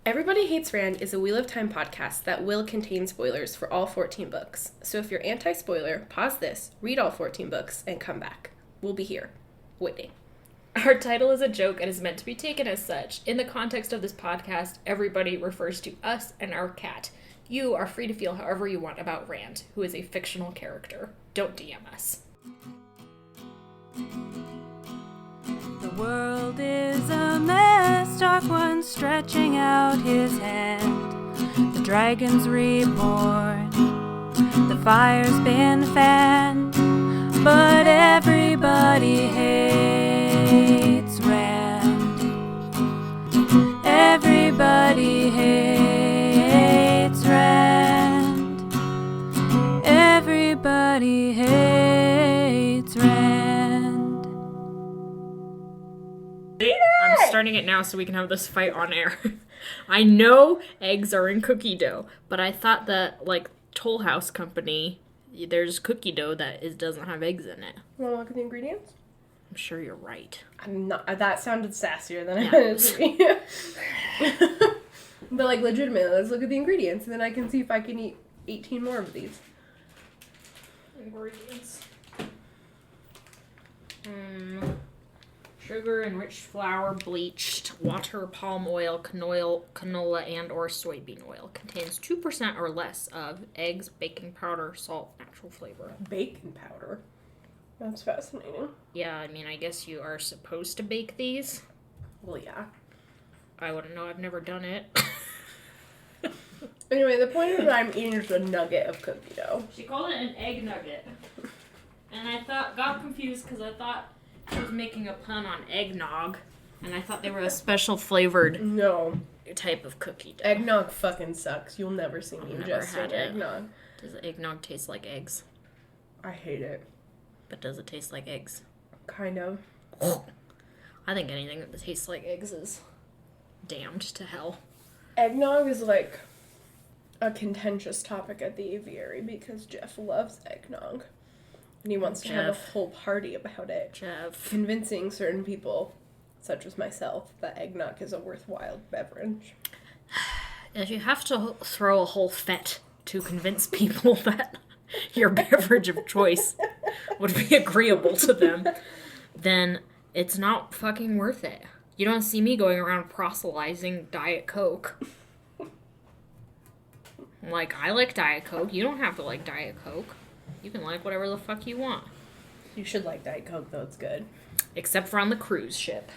Everybody Hates Rand is a Wheel of Time podcast that will contain spoilers for all 14 books. So if you're anti-spoiler, pause this, read all 14 books, and come back. We'll be here, waiting. Our title is a joke and is meant to be taken as such. In the context of this podcast, everybody refers to us and our cat. You are free to feel however you want about Rand, who is a fictional character. Don't DM us. The world is a mess, Dark One stretching out his hand. The dragon's reborn, the fire's been fanned, but everybody hates Rand. Everybody hates Rand. Everybody hates Rand. I'm starting it now so we can have this fight on air. I know eggs are in cookie dough, but I thought that, like, Toll House Company, there's cookie dough that doesn't have eggs in it. You want to look at the ingredients? I'm sure you're right. I'm not. That sounded sassier than I meant it to be. But, like, legitimately, let's look at the ingredients, and then I can see if I can eat 18 more of these. Ingredients. Sugar, enriched flour, bleached, water, palm oil, canola, and or soybean oil. Contains 2% or less of eggs, baking powder, salt, natural flavor. Bacon powder? That's fascinating. Yeah, I mean, I guess you are supposed to bake these. Well, yeah. I wouldn't know. I've never done it. Anyway, the point is that I'm eating just a nugget of cookie dough. She called it an egg nugget. And I got confused because I thought she was making a pun on eggnog. And I thought they were a special flavored type of cookie dough. Eggnog fucking sucks. You'll never see me I've never ingesting had it. eggnog. Does eggnog taste like eggs? I hate it. But does it taste like eggs? Kind of. I think anything that tastes like eggs is damned to hell. Eggnog is like a contentious topic at the aviary because Jeff loves eggnog. And he wants to have a whole party about it. Jeff. Convincing certain people, such as myself, that eggnog is a worthwhile beverage. If you have to throw a whole fete to convince people that your beverage of choice would be agreeable to them, then it's not fucking worth it. You don't see me going around proselytizing Diet Coke. Like, I like Diet Coke. You don't have to like Diet Coke. You can like whatever the fuck you want. You should like Diet Coke, though. It's good. Except for on the cruise ship.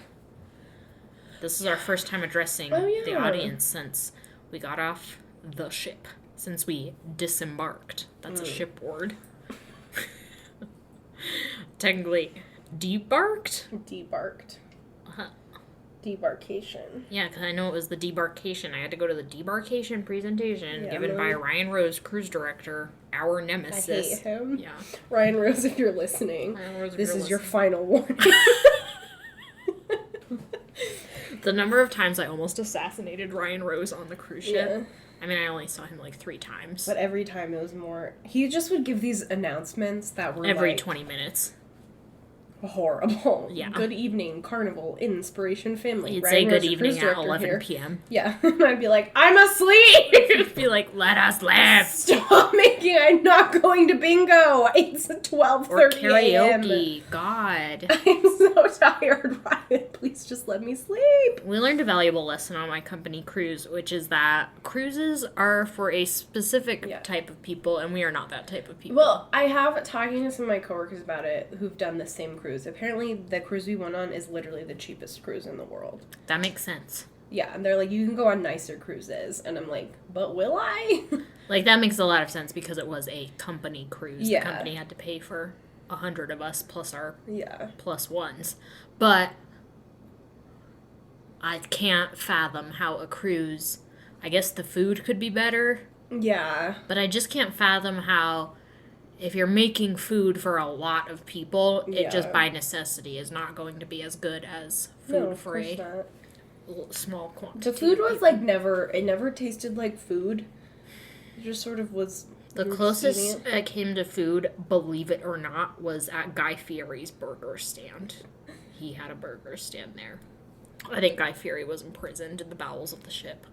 This is our first time addressing the audience since we got off the ship. Since we disembarked. That's a ship word. Technically, debarked? Debarked. Uh-huh. Debarkation. Yeah, because I know it was the debarkation. I had to go to the debarkation presentation given by Ryan Rose, cruise director, our nemesis. I hate him. Yeah. Ryan Rose, if you're listening, this is your final warning. The number of times I almost assassinated Ryan Rose on the cruise ship. Yeah. I mean, I only saw him like 3 times. But every time it was more... He just would give these announcements that were every 20 minutes. Horrible. Yeah. Good evening, Carnival, Inspiration Family. He'd Ryan say Rose, good evening at 11 here. p.m. Yeah. And I'd be like, I'm asleep! He'd be like, let us live! Stop making... I'm not going to bingo! It's 12:30 or karaoke. a.m. God. I'm so tired, Ryan. Please just let me sleep. We learned a valuable lesson on my company cruise, which is that cruises are for a specific type of people, and we are not that type of people. Well, I have talking to some of my coworkers about it who've done the same cruise. Apparently, the cruise we went on is literally the cheapest cruise in the world. That makes sense. Yeah, and they're like, you can go on nicer cruises. And I'm like, but will I? Like, that makes a lot of sense because it was a company cruise. Yeah. The company had to pay for 100 of us plus our plus ones. But I can't fathom how a cruise... I guess the food could be better. Yeah. But I just can't fathom how... If you're making food for a lot of people, it just by necessity is not going to be as good as food for a small quantity. The food was like it never tasted like food. It just sort of was. The closest I came to food, believe it or not, was at Guy Fieri's burger stand. He had a burger stand there. I think Guy Fieri was imprisoned in the bowels of the ship.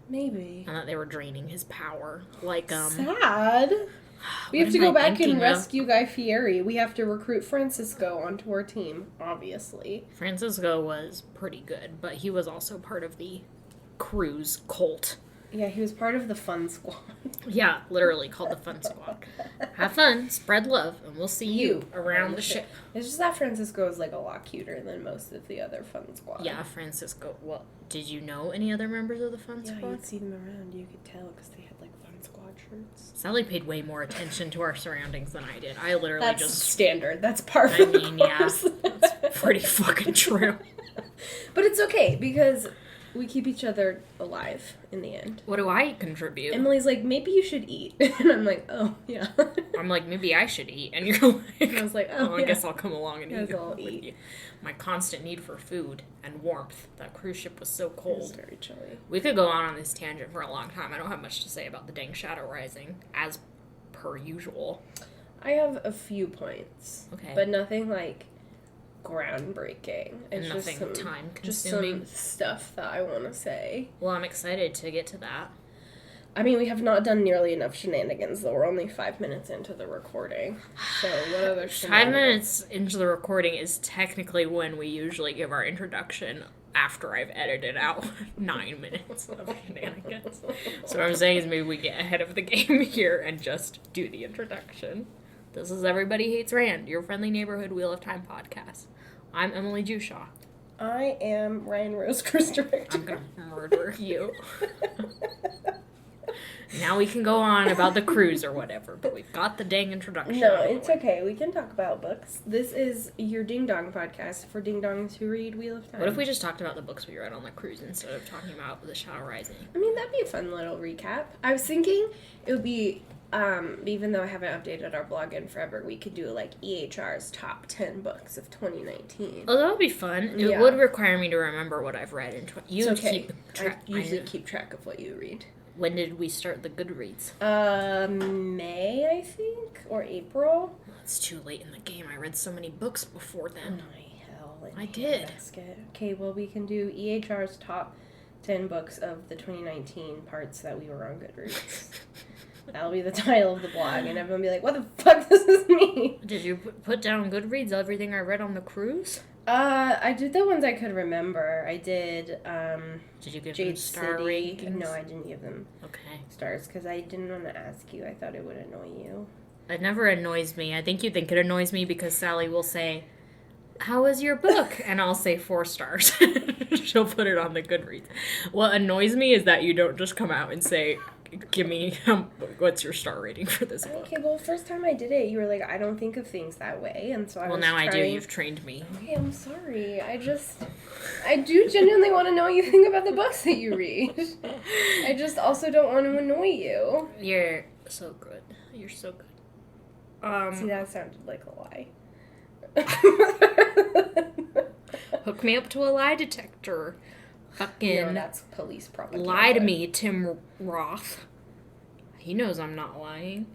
Maybe. And that they were draining his power. Like, Sad. We have to go back and rescue Guy Fieri. We have to recruit Francisco onto our team, obviously. Francisco was pretty good, but he was also part of the Cruz cult. Yeah, he was part of the Fun Squad. Yeah, literally called the Fun Squad. Have fun, spread love, and we'll see you around the ship. It's just that Francisco is, like, a lot cuter than most of the other Fun Squad. Yeah, Francisco. Well, did you know any other members of the Fun Squad? Yeah, you'd see them around. You could tell because they had, like, Fun Squad shirts. Sally paid way more attention to our surroundings than I did. I literally That's just... standard. That's par for the course. Yeah, that's pretty fucking true. But it's okay, because we keep each other alive in the end. What do I contribute? Emily's like, maybe you should eat. And I'm like, oh, yeah. I'm like, maybe I should eat. And you're like... And I was like, oh, I guess I'll come along and eat. I'll eat. You. My constant need for food and warmth. That cruise ship was so cold. It was very chilly. We could go on this tangent for a long time. I don't have much to say about the dang Shadow Rising, as per usual. I have a few points. Okay. But nothing, like, groundbreaking. It's Nothing just some, time-consuming. Just some stuff that I want to say. Well, I'm excited to get to that. I mean, we have not done nearly enough shenanigans, though. We're only 5 minutes into the recording. So, what other 5 minutes into the recording is technically when we usually give our introduction after I've edited out 9 minutes of shenanigans. So what I'm saying is maybe we get ahead of the game here and just do the introduction. This is Everybody Hates Rand, your friendly neighborhood Wheel of Time podcast. I'm Emily Jushaw. I am Ryan Rose, Chris Director. I'm gonna murder you. Now we can go on about the cruise or whatever, but we've got the dang introduction. No, it's okay. We can talk about books. This is your Ding Dong podcast for Ding Dongs who read Wheel of Time. What if we just talked about the books we read on the cruise instead of talking about The Shadow Rising? I mean, that'd be a fun little recap. I was thinking it would be, even though I haven't updated our blog in forever, we could do, like, EHR's top 10 books of 2019. Oh, that would be fun. It Yeah. would require me to remember what I've read in You it's okay. keep track. I usually keep track of what you read. When did we start the Goodreads? May, I think, or April. It's too late in the game. I read so many books before then. I did. did. Okay, well, we can do EHR's top 10 books of the 2019 parts that we were on Goodreads. That'll be the title of the blog, and everyone will be like, what the fuck does this mean? Did you put down Goodreads everything I read on the cruise? I did the ones I could remember. I did, Did you give them Jade star City. rankings? No, I didn't give them Okay. stars, because I didn't want to ask you. I thought it would annoy you. It never annoys me. I think you think it annoys me because Sally will say, how was your book? And I'll say 4 stars. She'll put it on the Goodreads. What annoys me is that you don't just come out and say, give me, what's your star rating for this book? Okay, well, first time I did it, you were like, I don't think of things that way, and so I was now trying... I do. You've trained me. Okay, I'm sorry. I do genuinely want to know what you think about the books that you read. I just also don't want to annoy you. You're so good. You're so good. See, that sounded like a lie. Hook me up to a lie detector. Fucking No, that's police propaganda. lie to me, Tim Roth. He knows I'm not lying.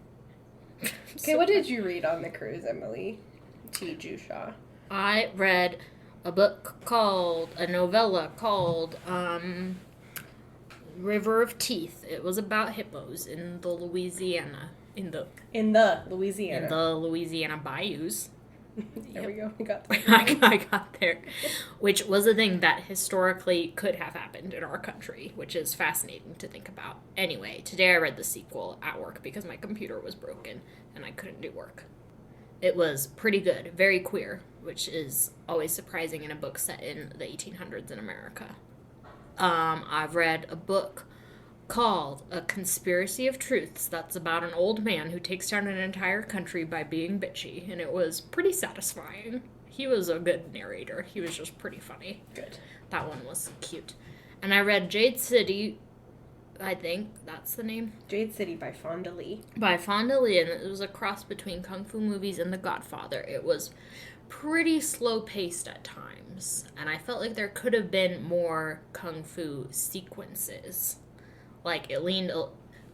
Okay, what did you read on the cruise, Emily T. Jushaw? I read a novella called River of Teeth. It was about hippos in the Louisiana bayous. There we go. We got there. I got there. Which was a thing that historically could have happened in our country, which is fascinating to think about. Anyway, today I read the sequel at work because my computer was broken and I couldn't do work. It was pretty good, very queer, which is always surprising in a book set in the 1800s in America. I've read a book called A Conspiracy of Truths that's about an old man who takes down an entire country by being bitchy, and it was pretty satisfying. He was a good narrator. He was just pretty funny. Good. That one was cute. And I read Jade City, I think that's the name. Jade City by Fonda Lee. By Fonda Lee, and it was a cross between Kung Fu movies and The Godfather. It was pretty slow-paced at times, and I felt like there could have been more Kung Fu sequences. Like, it leaned,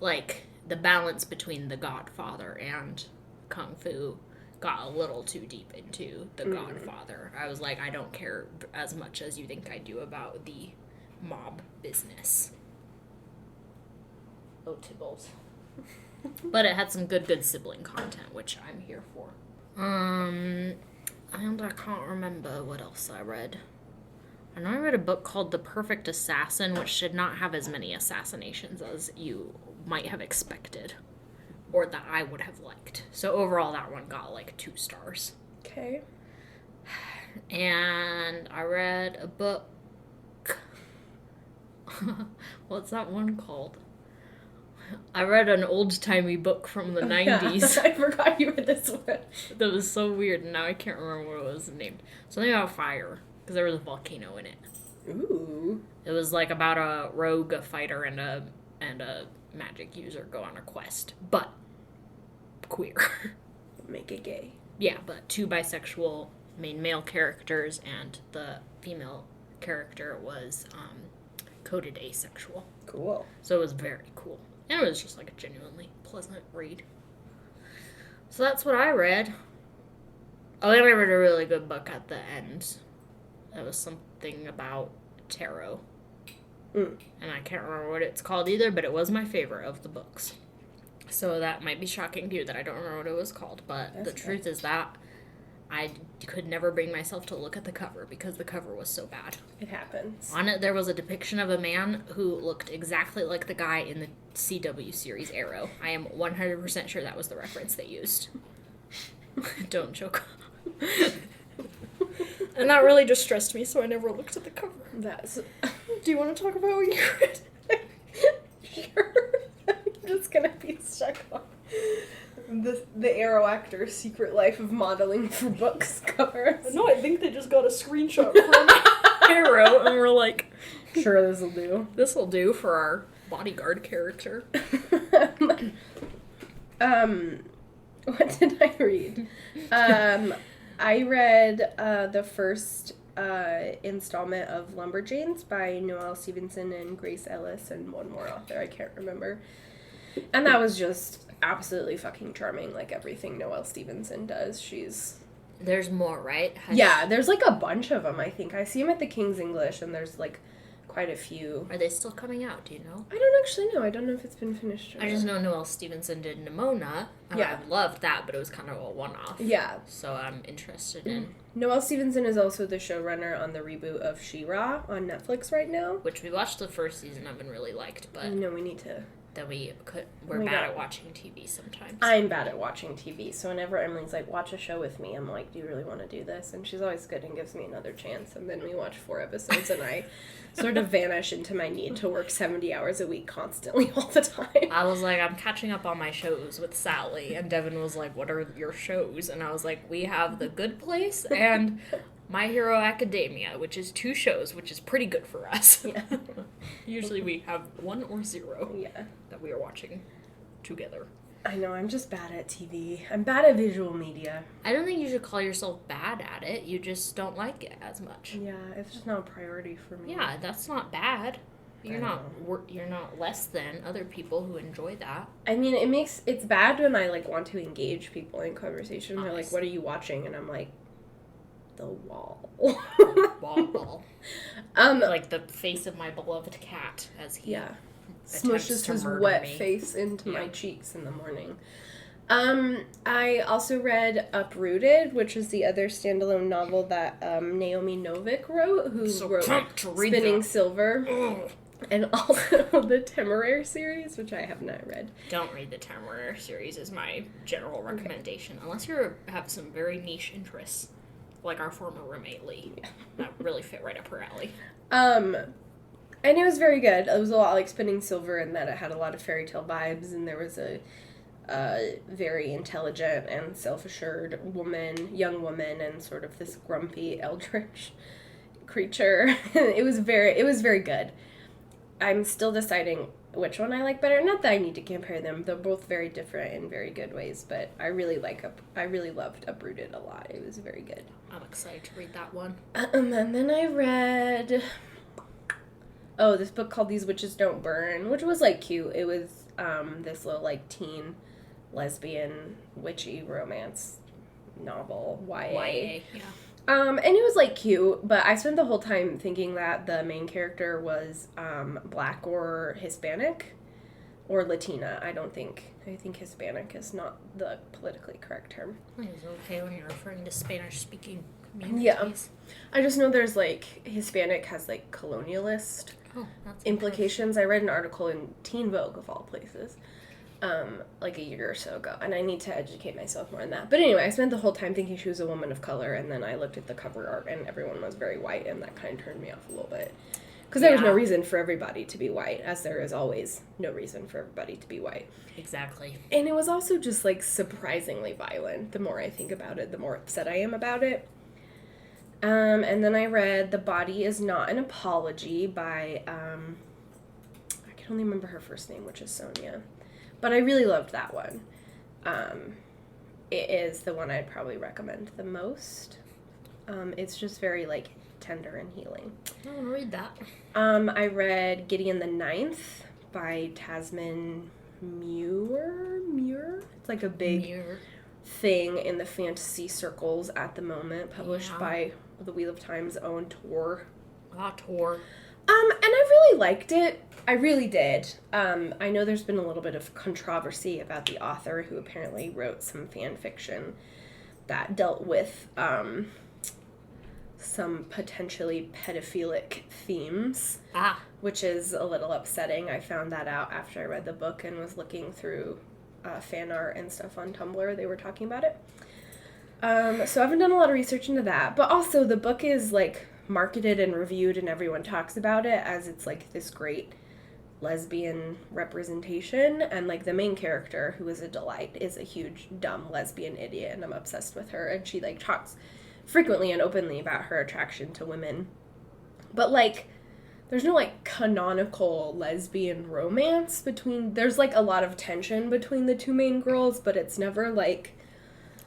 like, the balance between The Godfather and Kung Fu got a little too deep into The Godfather. I was like, I don't care as much as you think I do about the mob business. Tibbles. But it had some good sibling content, which I'm here for. And I can't remember what else I read. I know I read a book called The Perfect Assassin, which did not have as many assassinations as you might have expected. Or that I would have liked. So overall, that one got like 2 stars. Okay. And I read a book. What's that one called? I read an old-timey book from the 90s. I forgot you read this one. That was so weird, and now I can't remember what it was named. Something about fire, because there was a volcano in it. Ooh. It was like about a rogue, a fighter, and a magic user go on a quest, but queer. Make it gay. Yeah, but 2 bisexual main male characters, and the female character was coded asexual. Cool. So it was very cool. And it was just like a genuinely pleasant read. So that's what I read. Oh, and I read a really good book at the end. It was something about tarot. And I can't remember what it's called either, but it was my favorite of the books. So that might be shocking to you that I don't remember what it was called, but the truth is that I could never bring myself to look at the cover because the cover was so bad. It happens. On it, there was a depiction of a man who looked exactly like the guy in the CW series Arrow. I am 100% sure that was the reference they used. Don't choke. And that really distressed me, so I never looked at the cover. That's... Do you want to talk about what you read? Sure. I'm just gonna be stuck on the Arrow actor's secret life of modeling for books covers. No, I think they just got a screenshot from Arrow, and we're like, sure, this'll do. This'll do for our bodyguard character. What did I read? I read the first installment of Lumberjanes by Noelle Stevenson and Grace Ellis and one more author, I can't remember. And that was just absolutely fucking charming, like everything Noelle Stevenson does. There's more, right? Yeah, there's like a bunch of them, I think. I see them at the King's English, and there's like quite a few. Are they still coming out? Do you know? I don't actually know. I don't know if it's been finished or I just know Noelle Stevenson did Nimona. Yeah. I loved that, but it was kind of a one-off. Yeah. So I'm interested in... Noelle Stevenson is also the showrunner on the reboot of She-Ra on Netflix right now. Which we watched the first season of and really liked, but... No, we need to... That we're bad at watching TV sometimes. I'm bad at watching TV, so whenever Emily's like, watch a show with me, I'm like, do you really want to do this? And she's always good and gives me another chance, and then we watch 4 episodes, and I sort of vanish into my need to work 70 hours a week constantly all the time. I was like, I'm catching up on my shows with Sally, and Devin was like, what are your shows? And I was like, we have The Good Place and My Hero Academia, which is 2 shows, which is pretty good for us. Yeah. Usually we have 1 or 0 Yeah. that we are watching together. I know, I'm just bad at TV. I'm bad at visual media. I don't think you should call yourself bad at it. You just don't like it as much. Yeah, it's just not a priority for me. Yeah, that's not bad. You're not less than other people who enjoy that. I mean, it's bad when I like want to engage people in conversation. They're like, "What are you watching?" And I'm like, "The Wall." Wall. Like the face of my beloved cat as he smushes his wet face into my cheeks in the morning. I also read Uprooted, which is the other standalone novel that Naomi Novik wrote, who wrote Spinning Silver. Ugh. And also the Temeraire series, which I have not read. Don't read the Temeraire series is my general recommendation, unless you have some very niche interests, like our former roommate Lee. Yeah. That really fit right up her alley. And it was very good. It was a lot like Spinning Silver in that it had a lot of fairy tale vibes, and there was a very intelligent and self-assured young woman, and sort of this grumpy eldritch creature. It was very good. I'm still deciding which one I like better. Not that I need to compare them. They're both very different in very good ways, but I really loved Uprooted a lot. It was very good. I'm excited to read that one. And then I read this book called These Witches Don't Burn, which was like cute. It was this little like teen lesbian witchy romance novel, YA. Yeah. And it was, like, cute, but I spent the whole time thinking that the main character was Black or Hispanic. or Latina. I think Hispanic is not the politically correct term. It's okay when you're referring to Spanish-speaking communities. Yeah. I just know there's, like, Hispanic has, like, colonialist implications. I read an article in Teen Vogue, of all places, like a year or so ago, and I need to educate myself more on that. But anyway, I spent the whole time thinking she was a woman of color, and then I looked at the cover art, and everyone was very white, and that kind of turned me off a little bit. Because there was no reason for everybody to be white, as there is always no reason for everybody to be white. Exactly. And it was also just, like, surprisingly violent. The more I think about it, the more upset I am about it. And then I read The Body Is Not an Apology by, I can only remember her first name, which is Sonia. But I really loved that one. It is the one I'd probably recommend the most. It's just very, like, tender and healing. I want to read that. I read Gideon the Ninth by Tasman Muir. It's like a big thing in the fantasy circles at the moment, published by the Wheel of Time's own Tor. Tor. And I really liked it. I really did. I know there's been a little bit of controversy about the author, who apparently wrote some fan fiction that dealt with some potentially pedophilic themes, which is a little upsetting. I found that out after I read the book and was looking through fan art and stuff on Tumblr. They were talking about it. So I haven't done a lot of research into that. But also, the book is, like, marketed and reviewed, and everyone talks about it as it's, like, this great lesbian representation. And, like, the main character, who is a delight, is a huge, dumb lesbian idiot, and I'm obsessed with her. And she, like, talks frequently and openly about her attraction to women. But, like, there's no, like, canonical lesbian romance between... There's, like, a lot of tension between the two main girls, but it's never, like...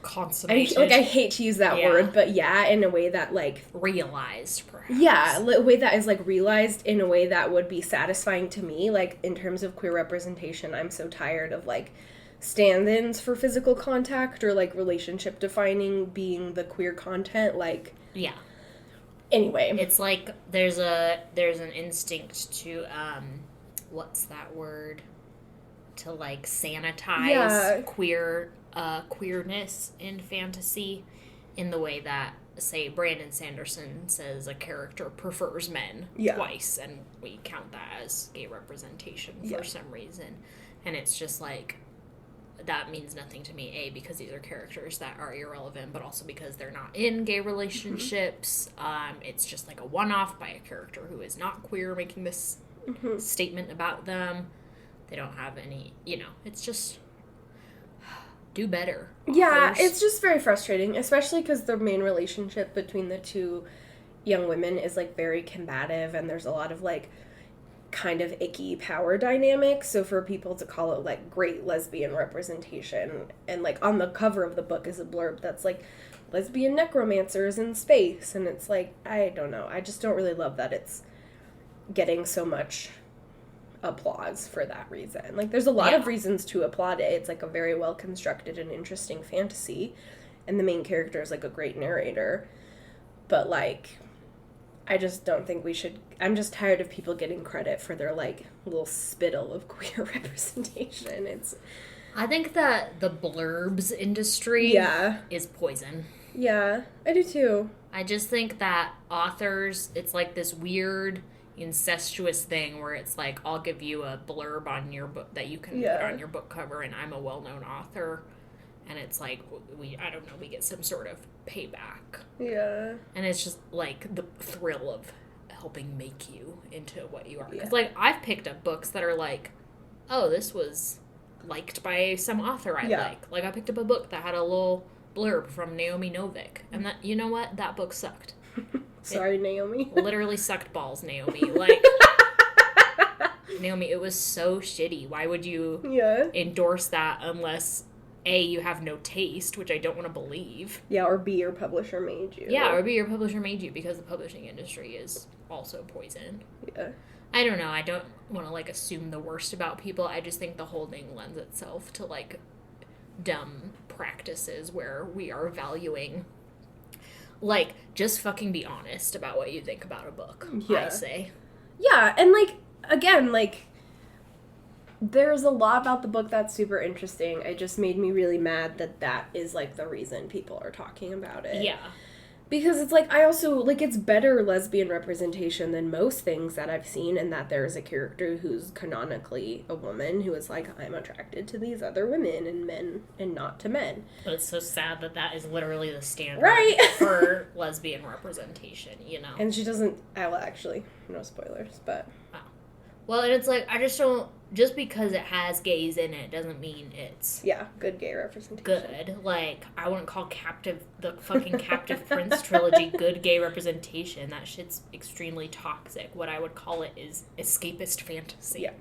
consummated. I hate to use that word, but in a way that, like... realized, perhaps. Yeah, a way that is, like, realized in a way that would be satisfying to me. Like, in terms of queer representation, I'm so tired of, like, stand-ins for physical contact or, like, relationship defining being the queer content, like... Yeah. Anyway. It's like there's an instinct to, what's that word? To, like, sanitize queerness in fantasy in the way that, say, Brandon Sanderson says a character prefers men twice, and we count that as gay representation for some reason. And it's just like, that means nothing to me, A, because these are characters that are irrelevant, but also because they're not in gay relationships. It's just like a one-off by a character who is not queer making this statement about them. They don't have any, it's just... do better. Yeah, it's just very frustrating, especially because the main relationship between the two young women is, like, very combative, and there's a lot of, like, kind of icky power dynamics. So for people to call it, like, great lesbian representation, and, like, on the cover of the book is a blurb that's, like, lesbian necromancers in space, and it's, like, I don't know. I just don't really love that it's getting so much applause for that reason. Like, there's a lot of reasons to applaud it. It's, like, a very well constructed and interesting fantasy, and the main character is, like, a great narrator, but, like, I just don't think we should... I'm just tired of people getting credit for their, like, little spittle of queer representation. I think that the blurbs industry is poison. Yeah, I do too. I just think that authors, it's like this weird incestuous thing where it's like, I'll give you a blurb on your book that you can put on your book cover, and I'm a well-known author, and it's like, we get some sort of payback. Yeah. And it's just like the thrill of helping make you into what you are. Because, like, I've picked up books that are like, oh, this was liked by some author I like. Like, I picked up a book that had a little blurb from Naomi Novik, and that, you know what? That book sucked. Sorry, Naomi. Literally sucked balls, Naomi. Like, Naomi, it was so shitty. Why would you endorse that unless, A, you have no taste, which I don't want to believe. Yeah, or B, your publisher made you. Yeah, or B, your publisher made you, because the publishing industry is also poison. Yeah. I don't know. I don't want to, like, assume the worst about people. I just think the whole thing lends itself to, like, dumb practices where we are valuing... Like, just fucking be honest about what you think about a book, I say. Yeah, and, like, again, like, There's a lot about the book that's super interesting. It just made me really mad that is, like, the reason people are talking about it. Yeah. Because it's, like, I also, like, it's better lesbian representation than most things that I've seen, and that there's a character who's canonically a woman who is like, I'm attracted to these other women and men and not to men. But it's so sad that is literally the standard Right. for lesbian representation, you know? And she doesn't, well, actually, no spoilers, but... Well, and it's like, I just don't, just because it has gays in it doesn't mean it's... Yeah, good gay representation. Good. Like, I wouldn't call the fucking Captive Prince trilogy good gay representation. That shit's extremely toxic. What I would call it is escapist fantasy. Yeah.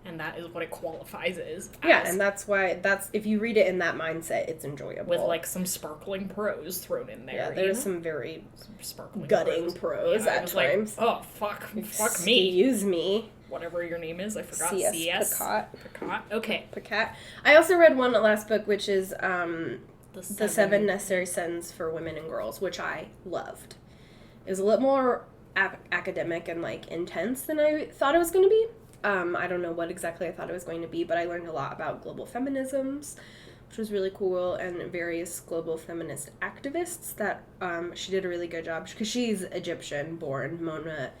And that is what it qualifies as. Yeah, and that's why, if you read it in that mindset, it's enjoyable. With, like, some sparkling prose thrown in there. Yeah, there's some very sparkling gutting prose at times. Like, oh, fuck me. Excuse me. Whatever your name is, I forgot. C.S. Picot. Okay. Picot. I also read one last book, which is The Seven Necessary Sins for Women and Girls, which I loved. It was a little more academic and, like, intense than I thought it was going to be. I don't know what exactly I thought it was going to be, but I learned a lot about global feminisms, which was really cool, and various global feminist activists that she did a really good job, because she's Egyptian-born, Mona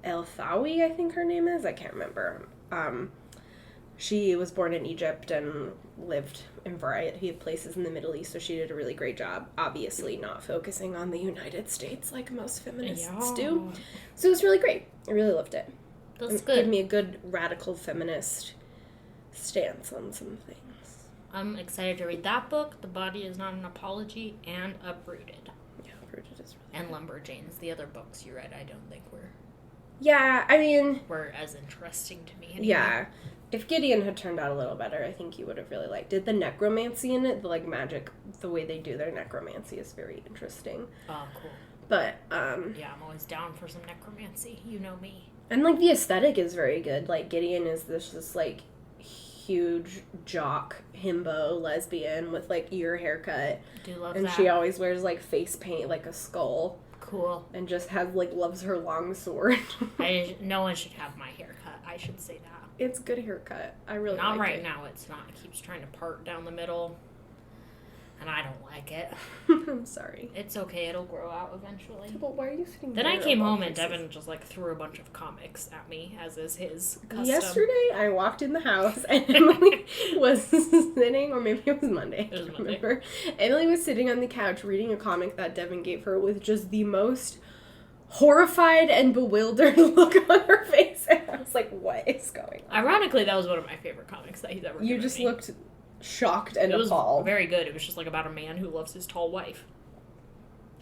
El-Thawi, I think her name is. I can't remember. She was born in Egypt and lived in a variety of places in the Middle East, so she did a really great job, obviously not focusing on the United States like most feminists do. So it was really great. I really loved it. That's It good. gave me a good radical feminist stance on some things. I'm excited to read that book, The Body Is Not an Apology, and Uprooted. Yeah, Uprooted is really And Lumberjanes. The other books you read, I don't think Yeah, I mean... were as interesting to me anyway. Yeah. If Gideon had turned out a little better, I think you would have really liked it. The necromancy in it, the, like, magic, the way they do their necromancy is very interesting. Oh, cool. But, Yeah, I'm always down for some necromancy. You know me. and, like, the aesthetic is very good. Like, Gideon is this like, huge jock himbo lesbian with, like, ear haircut. Do love And that. she always wears, like, face paint, like a skull. Cool. And just has, like, loves her long sword. No one should have my haircut. I should say that. It's good haircut. I really Not like right it. now. It's not. It keeps trying to part down the middle. And I don't like it. I'm sorry. It's okay. It'll grow out eventually. But why are you sitting Then there I came of all home and places? Devin just, like, threw a bunch of comics at me, as is his custom. Yesterday, I walked in the house and Emily was sitting, or maybe it was Monday, I It was can't Monday. remember. Emily was sitting on the couch reading a comic that Devin gave her with just the most horrified and bewildered look on her face. And I was like, what is going on? Ironically, that was one of my favorite comics that he's ever You given just me. looked shocked and It was appalled. very good. It was just, like, about a man who loves his tall wife.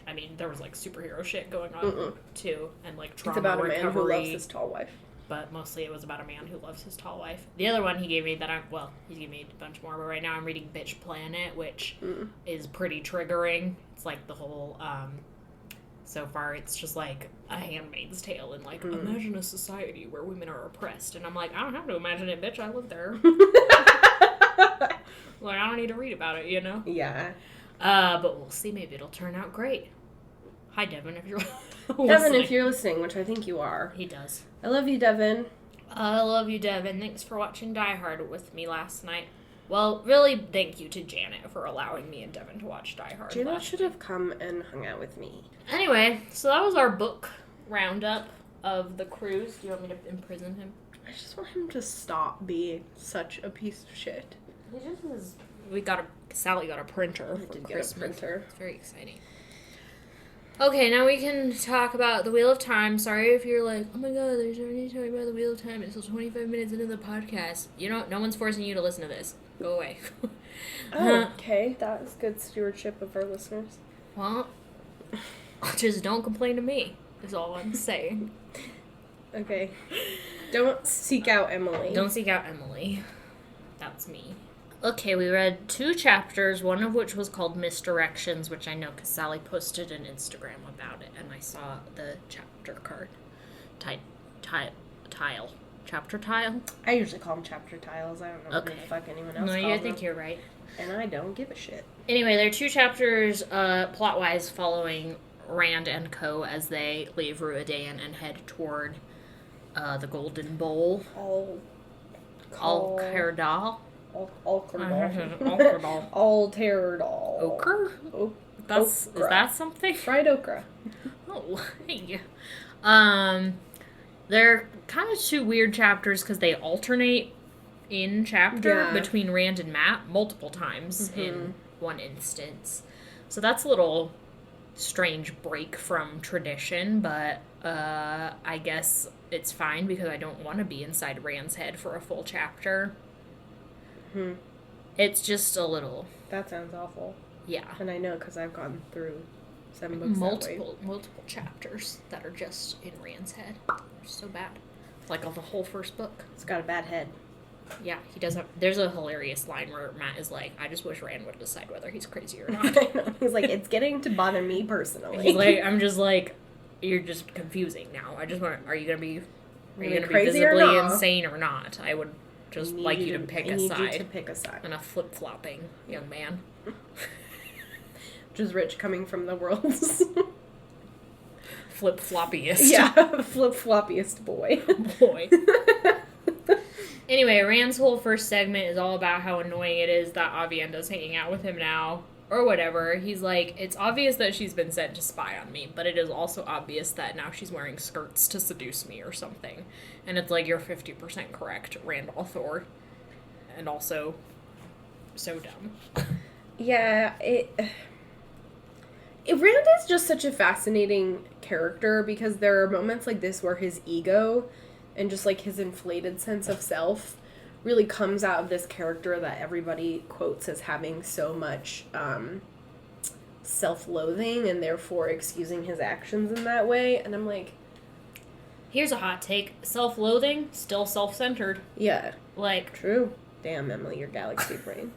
I mean, there was, like, superhero shit going on, too, and, like, trauma It's about a recovery. man who loves his tall wife. But mostly it was about a man who loves his tall wife. The other one he gave me he gave me a bunch more, but right now I'm reading Bitch Planet, which is pretty triggering. It's like the whole, so far it's just like a Handmaid's Tale and like, imagine a society where women are oppressed. And I'm like, I don't have to imagine it, bitch, I live there. Like, I don't need to read about it, you know? Yeah. But we'll see, maybe it'll turn out great. Hi, Devin, if you're Devin, listening. if you're listening, which I think you are. He does. I love you, Devin. I love you, Devin. Thanks for watching Die Hard with me last night. Well, really, thank you to Janet for allowing me and Devin to watch Die Hard. Janet last should have come and hung out with me. Anyway, so that was our book roundup of the cruise. Do you want me to imprison him? I just want him to stop being such a piece of shit. He just is. Sally got a printer for did get a Christmas. printer. It's very exciting. Okay, now we can talk about the Wheel of Time. Sorry if you're like, oh my god, there's already talking about the Wheel of Time. It's still 25 minutes into the podcast. You know, no one's forcing you to listen to this. Go away. Oh, okay. That is good stewardship of our listeners. Well, just don't complain to me, is all I'm saying. Okay. Don't seek out Emily. Don't seek out Emily. That's me. Okay, we read 2 chapters, one of which was called Misdirections, which I know because Sally posted an Instagram about it, and I saw the chapter card. Tile. Chapter tile? I usually call them chapter tiles. I don't know what the fuck anyone else No, calls I think them. you're right. And I don't give a shit. Anyway, there are 2 chapters, plot-wise, following Rand and co. as they leave Ruidaean and head toward the Golden Bowl. All Alcardal. Alcardal. Alteradol. Ochre? Is that something? Fried okra. Oh, hey. They're kind of two weird chapters because they alternate in chapter between Rand and Matt multiple times in one instance. So that's a little strange break from tradition, but I guess it's fine because I don't want to be inside Rand's head for a full chapter. It's just a little... That sounds awful. Yeah. And I know because I've gone through 7 books multiple chapters that are just in Rand's head. They're so bad. Like of the whole first book. It's got a bad head. Yeah, he does have... There's a hilarious line where Matt is like, I just wish Rand would decide whether he's crazy or not. I know. He's like, it's getting to bother me personally. He's like, I'm just like, you're just confusing now. I just want... Are you going to be crazy visibly or not? Insane or not? I would just like you to pick a side. I need you to pick a side. And a flip-flopping young man. Which is rich coming from the world's... Flip-Floppiest. Yeah, Flip-Floppiest Boy. Anyway, Rand's whole first segment is all about how annoying it is that Avienda's hanging out with him now, or whatever. He's like, it's obvious that she's been sent to spy on me, but it is also obvious that now she's wearing skirts to seduce me or something. And it's like, you're 50% correct, Rand Althor. And also, so dumb. Yeah, Rand is just such a fascinating character because there are moments like this where his ego and just like his inflated sense of self really comes out of this character that everybody quotes as having so much self-loathing and therefore excusing his actions in that way. And I'm like... Here's a hot take. Self-loathing, still self-centered. Yeah. Like... True. Damn, Emily, your galaxy brain.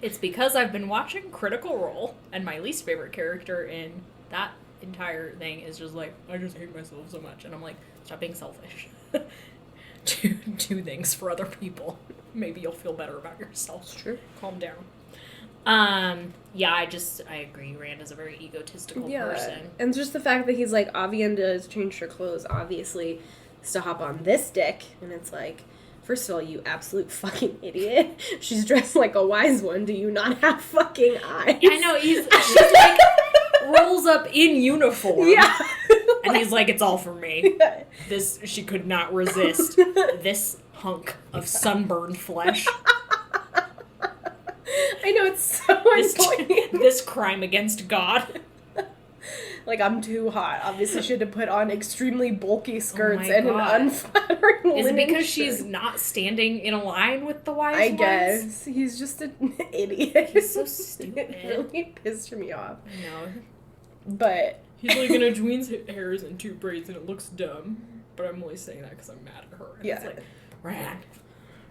It's because I've been watching Critical Role, and my least favorite character in that entire thing is just like, I just hate myself so much. And I'm like, stop being selfish. do things for other people. Maybe you'll feel better about yourself. It's true. Calm down. Yeah, I agree. Rand is a very egotistical person. And just the fact that he's like, Avienda has changed her clothes, obviously, to hop on this dick. And it's like, first of all, you absolute fucking idiot. She's dressed like a wise one. Do you not have fucking eyes? I know, she's like, rolls up in uniform. Yeah. And he's like, it's all for me. She could not resist this hunk of sunburned flesh. I know, it's so annoying. This crime against God. Like, I'm too hot. Obviously, she had to put on extremely bulky skirts and an unflattering linen Is it because shirt. she's not standing in a line with the wise I ones? guess. He's just an idiot. He's so stupid. It really pissed me off. I know. But... He's like, Edwine's hair is in 2 braids and it looks dumb. But I'm only saying that because I'm mad at her. And yeah. It's like, Rand,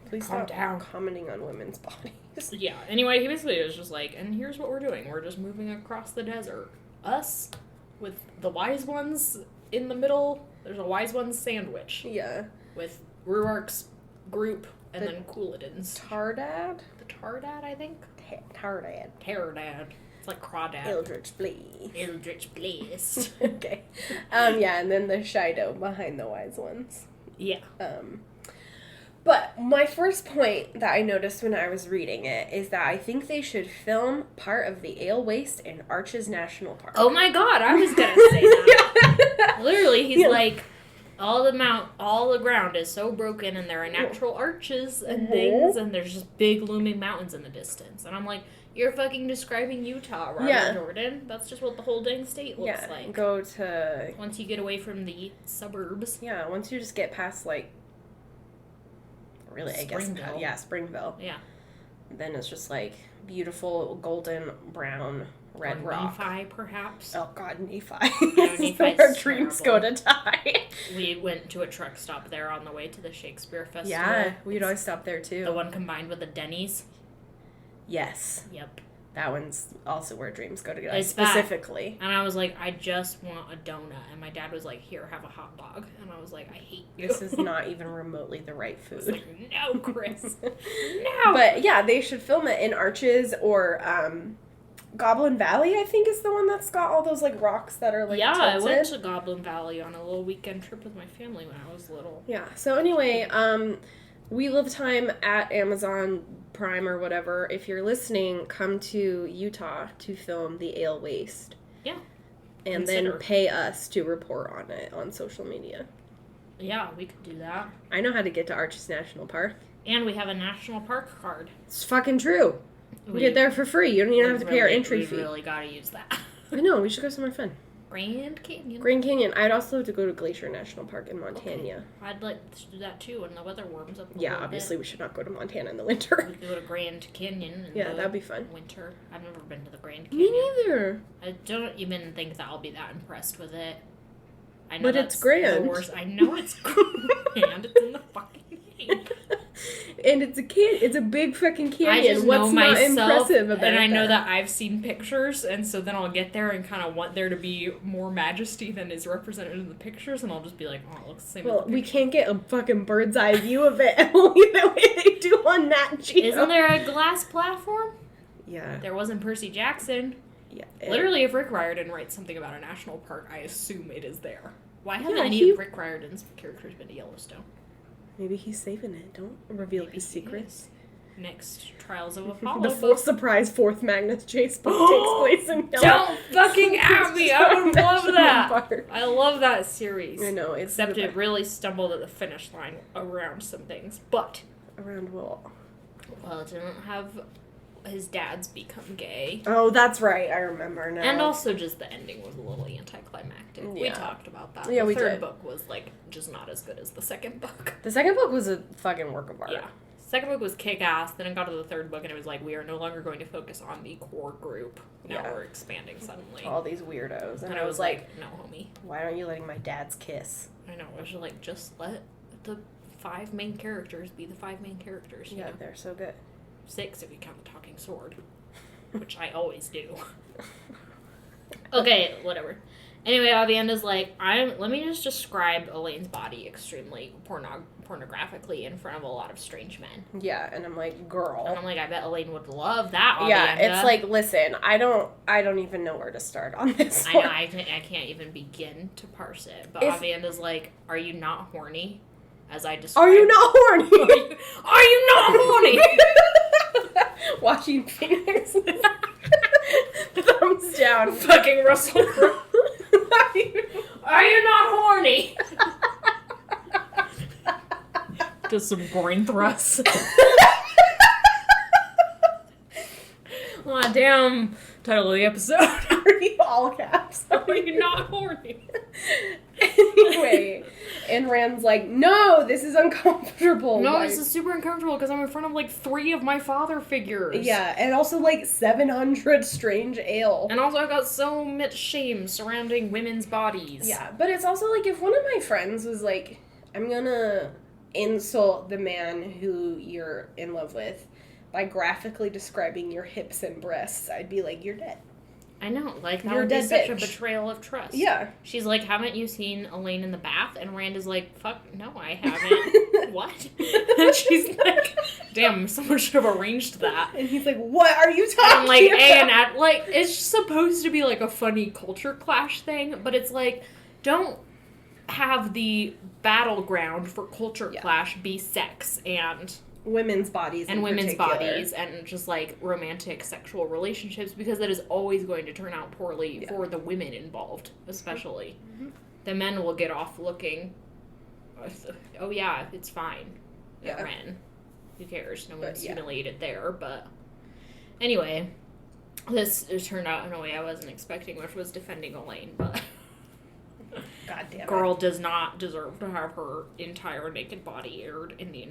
please calm stop down. Commenting on women's bodies. Yeah. Anyway, he basically was just like, and here's what we're doing. We're just moving across the desert. Us, with the wise ones in the middle. There's a wise ones sandwich. Yeah. With Ruark's group and then Couladin's. Tardad? The Tardad, I think? Tardad. Tardad. It's like Crawdad. Eldritch Bliss. Eldritch Bliss. Okay. Yeah, and then the Shido behind the wise ones. Yeah. But my first point that I noticed when I was reading it is that I think they should film part of the Ale Waste in Arches National Park. Oh my god, I was gonna say that. Literally, he's like, all the ground is so broken and there are natural arches and things and there's just big looming mountains in the distance. And I'm like, you're fucking describing Utah, Robert Jordan. That's just what the whole dang state looks like. Go to... Once you get away from the suburbs. Yeah, once you just get past, like... Really, I guess... Springville. Yeah, Springville. Yeah. Then it's just, like, beautiful golden brown red rock. Nephi, perhaps. Oh, God, Nephi. Nephi's Our dreams terrible. go to die. We went to a truck stop there on the way to the Shakespeare Festival. Yeah, we'd always stop there, too. The one combined with the Denny's. Yes. Yep. That one's also where dreams go to die, It's specifically. And I was like, I just want a donut. And my dad was like, here, have a hot dog. And I was like, I hate you. This is not even remotely the right I was food. like, no, Chris. No. But, yeah, they should film it in Arches or Goblin Valley, I think, is the one that's got all those, like, rocks that are, like, yeah, tilted. I went to Goblin Valley on a little weekend trip with my family when I was little. Yeah, so anyway, We Live Time at Amazon Prime or whatever. If you're listening, come to Utah to film the Ale Waste. Yeah. And then pay us to report on it on social media. Yeah, we could do that. I know how to get to Arches National Park. And we have a national park card. It's fucking true. We get there for free. You don't even have to pay our entry fee. We really gotta use that. I know. We should go somewhere fun. Grand Canyon. Grand Canyon. I'd also like to go to Glacier National Park in Montana. Okay. I'd like to do that too when the weather warms up a Yeah, little obviously bit. we should not go to Montana in the winter. We could go to Grand Canyon in that'd be fun. winter. I've never been to the Grand Canyon. Me neither. I don't even think that I'll be that impressed with it. I know But it's grand. The worst. I know it's grand. It's in the fucking name. And it's a big fucking canyon. I just What's know not myself, impressive about and I know that I've seen pictures, and so then I'll get there and kind of want there to be more majesty than is represented in the pictures, and I'll just be like, oh, it looks the same. Well, as the we picture. can't get a fucking bird's eye view of it only the way they do on Nat Geo. Isn't there a glass platform? Yeah. There wasn't Percy Jackson. Yeah. Literally, if Rick Riordan writes something about a national park, I assume it is there. Why haven't Yeah, any of Rick Riordan's characters been to Yellowstone? Maybe he's saving it. Don't reveal Maybe his he secrets. is. Next Trials of Apollo. The book. surprise fourth Magnus Chase book takes place in Don't fucking at me! I would love that! Park. I love that series. I know. It's Except it really stumbled at the finish line around some things. But, around Will. well, it didn't have his dad's become gay. Oh, that's right. I remember now. And also just the ending was a little anticlimactic. We Yeah. talked about that. Yeah, the we third did. book was, like, just not as good as the second book. The second book was a fucking work of art. Yeah. Second book was kick-ass, then it got to the third book and it was like, we are no longer going to focus on the core group. Now we're expanding suddenly. All these weirdos. And I was like, no, homie. why aren't you letting my dads kiss? I know, I was like, just let the 5 main characters be the 5 main characters. You Yeah, know? they're so good. 6 if you count the talking sword. Which I always do. Okay, whatever. Anyway, Avienda's like, let me just describe Elaine's body extremely pornographically in front of a lot of strange men. Yeah, and I'm like, girl. And I'm like, I bet Elaine would love that, Avienda. Yeah, it's like, listen, I don't even know where to start on this I know, one. I can't even begin to parse it. But If- Avienda's like, are you not horny? As I described. Are you not horny? Are you not horny? Watching Phoenix. Thumbs down. Fucking Russell Crowe. Are you not horny? Does some groin thrusts. Aw, damn. Title of the episode. Are you all caps? Are you not horny? Anyway, and Rand's like, no, this is uncomfortable. No, Like, this is super uncomfortable because I'm in front of like 3 of my father figures. yeah, and also like 700 strange ale. And also I've got so much shame surrounding women's bodies. Yeah, but it's also like if one of my friends was like, I'm gonna insult the man who you're in love with by graphically describing your hips and breasts, I'd be like, you're dead. I know, like, that You're would be dead such a bitch. betrayal of trust. Yeah. She's like, haven't you seen Elaine in the bath? And Rand is like, fuck, no, I haven't. What? And she's like, damn, someone should have arranged that. And he's like, what are you And talking I'm like, about? like, it's supposed to be like a funny culture clash thing, but it's like, don't have the battleground for culture clash be sex and Women's bodies in women's particular. bodies and just like romantic sexual relationships, because that is always going to turn out poorly for the women involved, especially. Mm-hmm. The men will get off looking, oh yeah, it's fine. Yeah. Men. Who cares? No one's yeah. humiliated there, but anyway, this turned out in a way I wasn't expecting, which was defending Elaine, but God damn it. girl does not deserve to have her entire naked body aired in the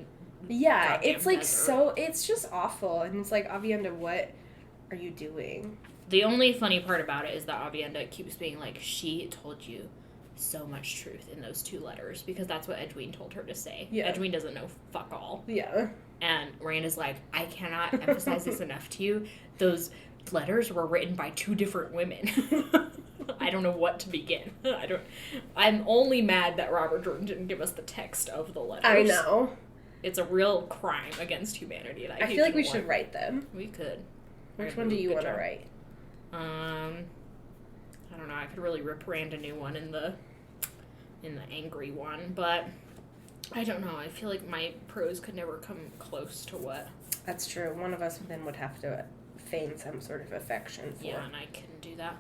Yeah, goddamn it's like desert. it's just awful. And it's like, Avienda, what are you doing? The only funny part about it is that Avienda keeps being like, she told you so much truth in those 2 letters, because that's what Edwene told her to say. Yeah. Edwene doesn't know fuck all. Yeah. And Rand is like, I cannot emphasize this enough to you. Those letters were written by 2 different women. I don't know what to begin. I'm only mad that Robert Jordan didn't give us the text of the letters. I know. It's a real crime against humanity. And I feel like we should write them. We could. Which one do you want to write? I don't know. I could really rip Rand a new one in the angry one, but I don't know. I feel like my prose could never come close to what... That's true. One of us then would have to feign some sort of affection for. Yeah, and I couldn't do that.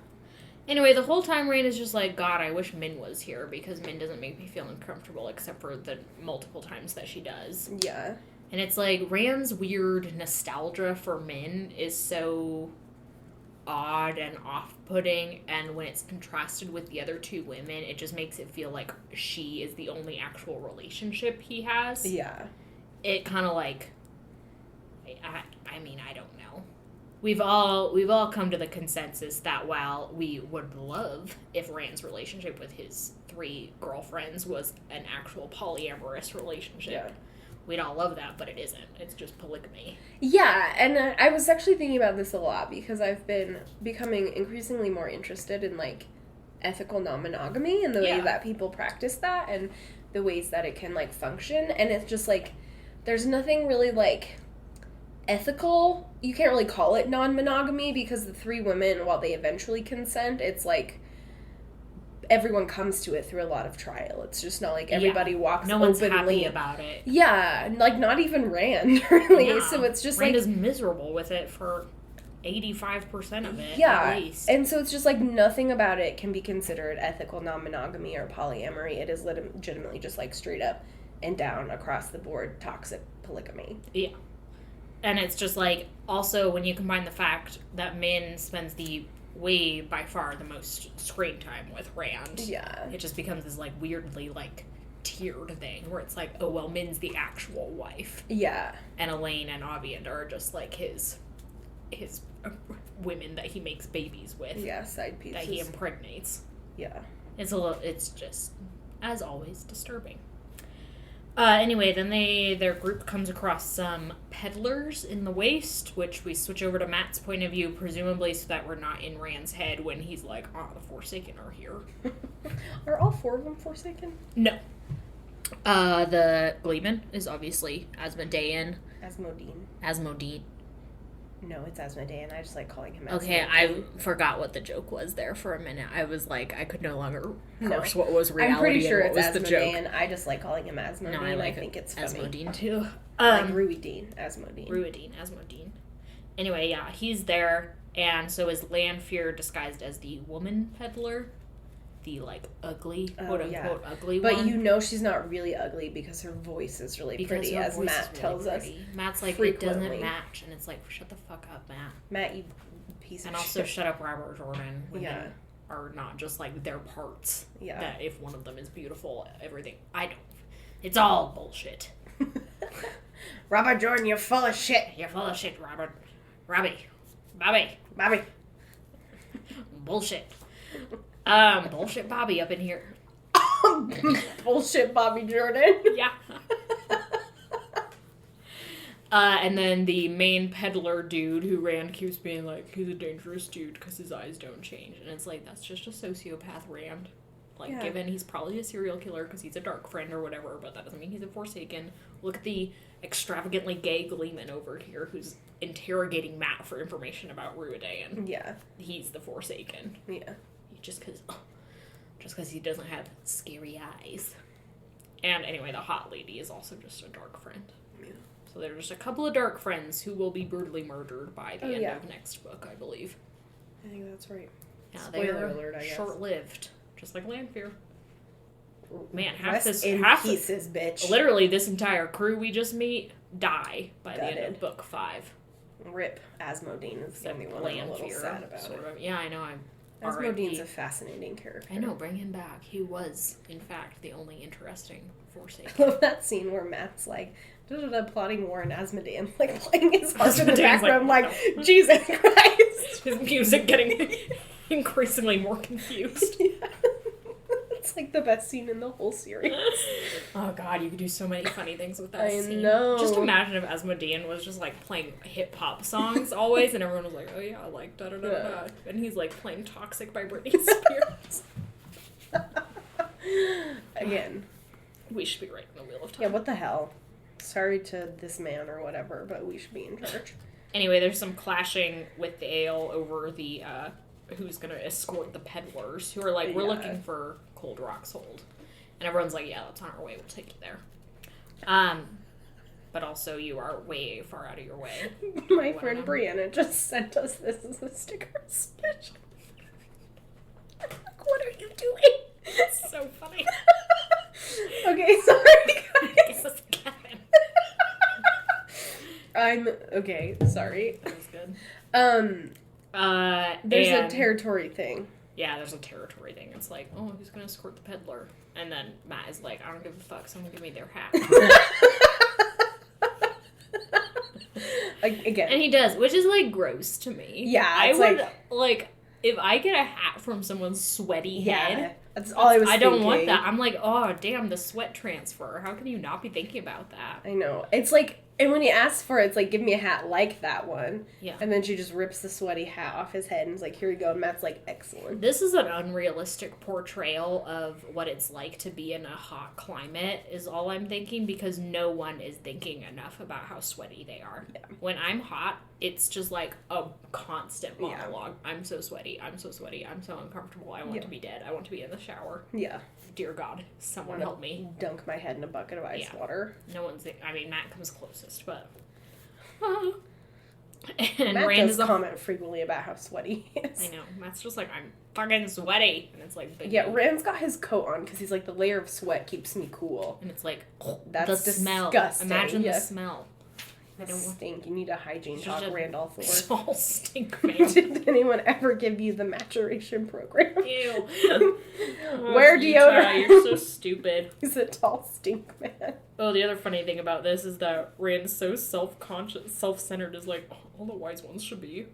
Anyway, the whole time Rain is just like, God, I wish Min was here, because Min doesn't make me feel uncomfortable, except for the multiple times that she does. Yeah. And it's like, Rand's weird nostalgia for Min is so odd and off-putting, and when it's contrasted with the other two women, it just makes it feel like she is the only actual relationship he has. Yeah. It kind of like... I mean, I don't know. We've all come to the consensus that while we would love if Rand's relationship with his 3 girlfriends was an actual polyamorous relationship, Yeah. we'd all love that, but it isn't. It's just polygamy. Yeah, and I was actually thinking about this a lot because I've been becoming increasingly more interested in, like, ethical non-monogamy and the way that people practice that and the ways that it can, like, function. And it's just, like, there's nothing really, like... ethical. You can't really call it non-monogamy because the 3 women, while they eventually consent, it's like everyone comes to it through a lot of trial. It's just not like everybody walks no one's openly. happy about it. Yeah, like not even Rand, really. Yeah. So it's just Rand like... is miserable with it for 85% of it, yeah, at least. And so it's just like nothing about it can be considered ethical non-monogamy or polyamory. It is legitimately just like straight up and down across the board toxic polygamy. Yeah. And it's just like, also when you combine the fact that Min spends way by far the most screen time with Rand. Yeah. It just becomes this like weirdly like tiered thing where it's like, oh well, Min's the actual wife. Yeah. And Elaine and Aviend are just like his women that he makes babies with. Yeah, side pieces. That he impregnates. Yeah. It's just, as always, disturbing. Anyway, then their group comes across some peddlers in the waste, which we switch over to Matt's point of view, presumably so that we're not in Rand's head when he's like, the Forsaken are here. Are all 4 of them Forsaken? No. The Gleeman is obviously Asmodean. Asmodine. No, it's Asmodean. I just like calling him Asmodean. Okay, I forgot what the joke was there for a minute. I was like, I could no longer parse what was reality I'm pretty sure and what it's was the joke. Asmodean. I just like calling him Asmodean. No, I think it's funny. Asmodine too. Like Ruidine, Asmodine. Asmodine. Anyway, yeah, he's there, and so is Lanfear disguised as the woman peddler. The, like, ugly, quote-unquote ugly one. But you know she's not really ugly because her voice is really pretty, as Matt tells us. Matt's like, frequently. It doesn't match, and it's like, shut the fuck up, Matt. Matt, you piece of shit. And also, shut up, Robert Jordan. Women are not just, like, their parts. Yeah. That if one of them is beautiful, everything. It's all bullshit. Robert Jordan, you're full of shit. You're full of shit, Robert. Bobby. Bullshit. Bullshit Bobby up in here. Bullshit Bobby Jordan. Yeah. And then the main peddler dude who Rand keeps being like, he's a dangerous dude because his eyes don't change. And it's like, that's just a sociopath, Rand. Like, given he's probably a serial killer because he's a dark friend or whatever, but that doesn't mean he's a Forsaken. Look at the extravagantly gay Gleeman over here who's interrogating Matt for information about Ruidaean. Yeah. He's the Forsaken. Yeah. Just because he doesn't have scary eyes. And anyway, the hot lady is also just a dark friend. Yeah. So there are just a couple of dark friends who will be brutally murdered by the end of next book, I believe. I think that's right. Yeah, Spoiler alert, I guess. Short-lived. Just like Lanfear. Man, pieces, bitch. Literally, this entire crew we just meet die by the end of book 5. Rip. Asmodine is the only one I'm a little sad about. Yeah, I know. Asmodine's a fascinating character. I know, bring him back. He was, in fact, the only interesting Forsaken. I love that scene where Matt's like, plotting war in Asmodean, like playing his harp in the background, like Jesus Christ. His music getting increasingly more confused. Yeah. It's like the best scene in the whole series. Oh god, you could do so many funny things with that scene. I know. Just imagine if Asmodean was just like playing hip hop songs always, and everyone was like, "Oh yeah, like da da da da," and he's like playing "Toxic" by Britney Spears. Again, we should be writing the Wheel of Time. Yeah, what the hell? Sorry to this man or whatever, but we should be in charge. Anyway, there's some clashing with the ale over the who's gonna escort the peddlers, who are like, we're looking for Cold Rock's Hold. And everyone's like, yeah, that's on our way, we'll take you there. But also you are way far out of your way. My friend Brianna just sent us this as a sticker submission. Like, what are you doing? It's so funny. Okay, sorry, guys. It's Kevin. I'm okay. Sorry. That was good. There's a territory thing. Yeah, there's a territory thing. It's like, oh, who's gonna escort the peddler? And then Matt is like, I don't give a fuck. Someone give me their hat. Again. And he does, which is like gross to me. Yeah, I would like if I get a hat from someone's sweaty head. That's all I was thinking. don't want that. I'm like, oh, damn, the sweat transfer. How can you not be thinking about that? I know. It's like, and when he asks for it, it's like, give me a hat like that one. Yeah. And then she just rips the sweaty hat off his head and is like, here you go. And Matt's like, excellent. This is an unrealistic portrayal of what it's like to be in a hot climate, is all I'm thinking, because no one is thinking enough about how sweaty they are. Yeah. When I'm hot, it's just like a constant monologue. Yeah. I'm so sweaty. I'm so sweaty. I'm so uncomfortable. I want to be dead. I want to be in the shower. Yeah. Dear God, someone help me. Dunk my head in a bucket of ice water. No one's... I mean, Matt comes closest, but... And Matt does comment frequently about how sweaty he is. I know. Matt's just like, I'm fucking sweaty. And it's like... Yeah, Rand's got his coat on because he's like, the layer of sweat keeps me cool. And it's like, that's the smell. Disgusting. Imagine the smell. I don't stink. You need a hygiene talk, Randolph Ford. It's all stink, man. Did anyone ever give you the maturation program? Ew. Wear deodorant. You're so stupid. He's a tall stink man. Oh, the other funny thing about this is that Rand's so self-conscious, self-centered, is like, oh, all the wise ones should be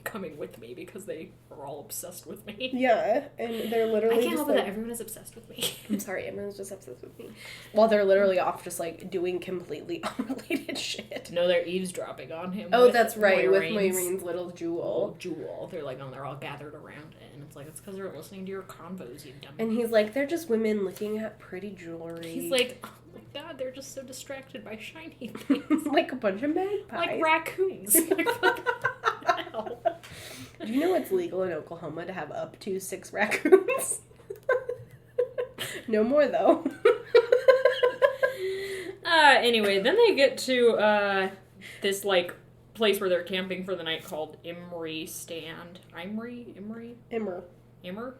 coming with me because they are all obsessed with me. Yeah, and they're literally I can't help it that everyone is obsessed with me. I'm sorry, everyone's just obsessed with me. While they're literally off just, like, doing completely unrelated shit. No, they're eavesdropping on him. Oh, that's right, with Maureen's little jewel. They're like, oh, they're all gathered around it, and it's like, it's because they're listening to your convos, you dumb. And he's like, they're just women looking at pretty jewelry. He's like, oh my God, they're just so distracted by shiny things. Like a bunch of magpies. Like raccoons. Like, what the hell? Do you know it's legal in Oklahoma to have up to 6 raccoons? No more, though. Anyway, then they get to this, like, place where they're camping for the night called Imrie Stand. Immer?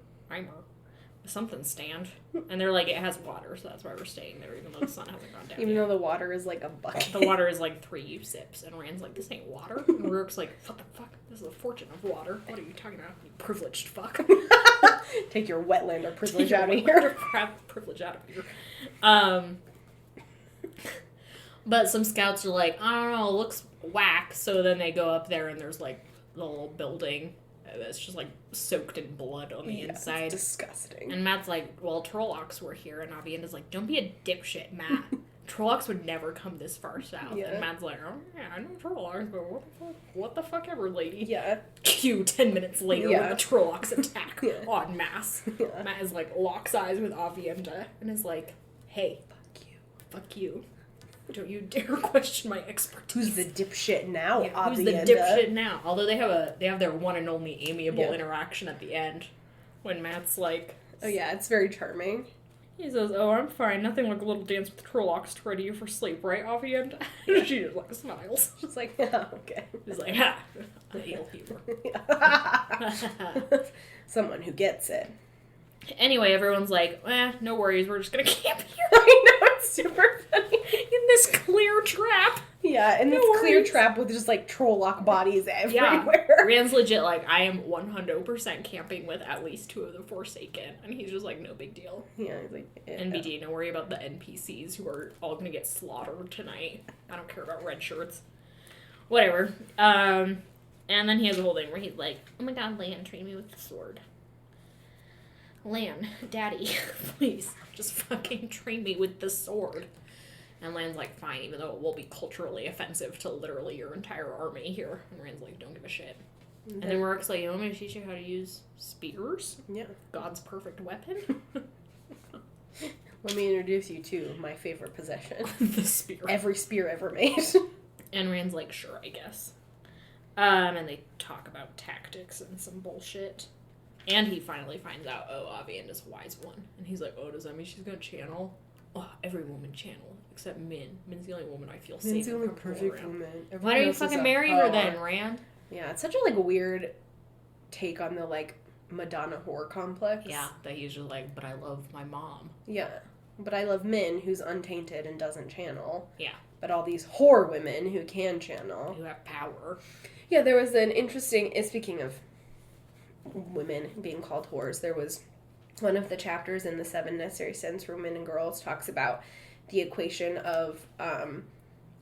Something stand. And they're like, it has water, so that's why we're staying there, even though the sun hasn't gone down Even yet. though the water is like a bucket. The water is like 3 sips, and Rand's like, this ain't water. And Rourke's like, what the fuck? This is a fortune of water. What are you talking about, you privileged fuck? Take your wetlander privilege out of here. Privilege out of here. But some scouts are like, I don't know, it looks whack. So then they go up there, and there's like the little building that's just like soaked in blood on the inside. It's disgusting. And Matt's like, well, Trollocs were here, and Avienda's like, don't be a dipshit, Matt. Trollocs would never come this far south. Yeah. And Matt's like, oh yeah, I know Trollocs, but what the fuck ever, lady. Yeah. Cue 10 minutes later when the Trollocs attack en masse. Yeah. Matt is like, locks eyes with Avienda and is like, hey, fuck you. Don't you dare question my expertise. Who's the dipshit now, Avienda? Who's the dipshit now? Although they have their one and only amiable interaction at the end when Matt's like, oh yeah, it's very charming. He says, oh, I'm fine. Nothing like a little dance with Trollocs to ready you for sleep, right, Avienda? And she just like smiles. She's like, yeah, okay. He's like, ha, ill humor. Someone who gets it. Anyway, everyone's like, no worries, we're just gonna camp here. I know, it's super funny. In this clear trap. Yeah, in this clear trap with just, like, Trolloc bodies everywhere. Yeah. Rand's legit like, I am 100% camping with at least 2 of the Forsaken. And he's just like, no big deal. Yeah, he's like... Yeah. NBD, don't worry about the NPCs who are all gonna get slaughtered tonight. I don't care about red shirts. Whatever. And then he has a whole thing where he's like, oh my God, Lan, train me with the sword. Lan, Daddy, please, just fucking train me with the sword. And Lan's like, fine, even though it will be culturally offensive to literally your entire army here. And Rand's like, don't give a shit. Mm-hmm. And then Rourke's like, you want me to teach you how to use spears? Yeah. God's perfect weapon? Let me introduce you to my favorite possession. The spear. Every spear ever made. And Rand's like, sure, I guess. And they talk about tactics and some bullshit. And he finally finds out, oh, Avienda's a wise one. And he's like, oh, does that mean she's gonna channel every woman channel except Min. Min's the only woman I feel Min's safe the and only comfortable perfect around. woman. Why Everyone don't you else is fucking a marry her hoe. then, Rand? Yeah, it's such a, like, weird take on the, like, Madonna whore complex. Yeah, that he's just like, but I love my mom. Yeah. But I love Min, who's untainted and doesn't channel. Yeah. But all these whore women who can channel. Who have power. Yeah, there was an interesting, speaking of women being called whores, there was one of the chapters in the 7 Necessary Sins for Women and Girls talks about the equation of,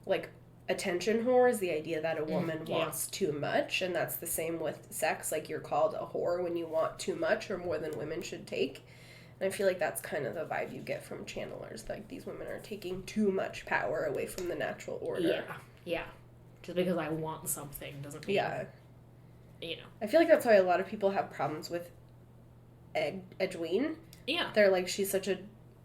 like, attention whores, the idea that a woman wants too much, and that's the same with sex. Like, you're called a whore when you want too much or more than women should take. And I feel like that's kind of the vibe you get from channelers. Like, these women are taking too much power away from the natural order. Yeah. Yeah. Just because I want something doesn't mean... Yeah. You know. I feel like that's why a lot of people have problems with Edwene. Yeah. They're like, she's such a...